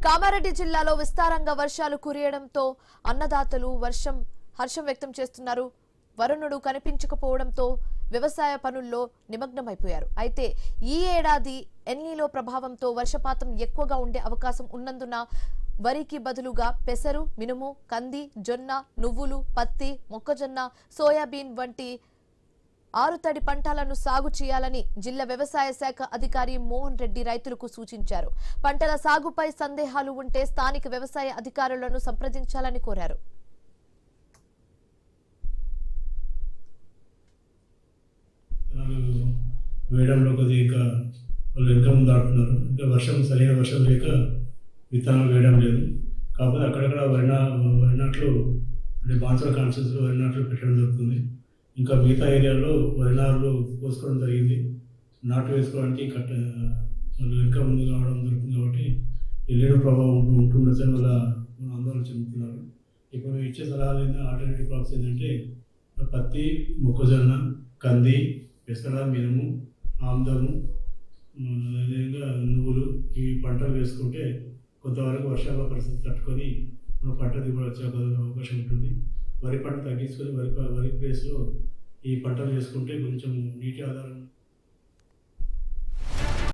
కామారెడ్డి జిల్లాలో విస్తారంగా వర్షాలు కురియడంతో అన్నదాతలు హర్షం వ్యక్తం చేస్తున్నారు. వరుణుడు కనిపించకపోవడంతో వ్యవసాయ పనుల్లో నిమగ్నమైపోయారు. అయితే ఈ ఏడాది ఎల్నినో ప్రభావంతో వర్షపాతం ఎక్కువగా ఉండే అవకాశం ఉన్నందున వరికి బదులుగా పెసరు, మినుము, కంది, జొన్న, నువ్వులు, పత్తి, మొక్కజొన్న, సోయాబీన్ వంటి ఆరుతడి పంటలను సాగు చేయాలని జిల్లా వ్యవసాయ శాఖ అధికారి మోహన్ రెడ్డి రైతులకు సూచించారు. పంటల సాగుపై సందేహాలు ఉంటే స్థానిక వ్యవసాయ అధికారులను సంప్రదించాలని కోరారు. వేయడంలో కొద్దిగా వాళ్ళు ఇంకా ముందు ఆడుతున్నారు. ఇంకా సరైన వర్షం లేక విత్తనాలు వేయడం లేదు. కాకపోతే అక్కడక్కడ వరి నాట్లు అంటే బాన్సర్ కాన్స్టిట్యూన్సీలో వరి నాట్లు పెట్టడం జరుగుతుంది. ఇంకా మిగతా ఏరియాలో వరి నాట్లు పోసుకోవడం జరిగింది. నాటు వేసుకోవడానికి వాళ్ళు ఇంకా ముందు రావడం జరుగుతుంది. కాబట్టి ఎల్లినో ప్రభావం ఉంటుండొచ్చని వాళ్ళ ఆందోళన చెందుతున్నారు. ఇప్పుడు మేము ఇచ్చే సలహాలు ఆల్టర్నేటివ్ క్రాప్స్ ఏంటంటే పత్తి, మొక్కజొన్న, కంది, పెసర, మినుము, ఆముదము, అదేవిధంగా నువ్వులు ఈ పంటలు వేసుకుంటే కొంతవరకు వర్షాల పరిస్థితి తట్టుకొని పంట దిగుబడి వచ్చే అవకాశం ఉంటుంది. వరి పంట తగ్గించుకొని వరి ప్లేస్లో ఈ పంటలు వేసుకుంటే కొంచెం నీటి ఆధారం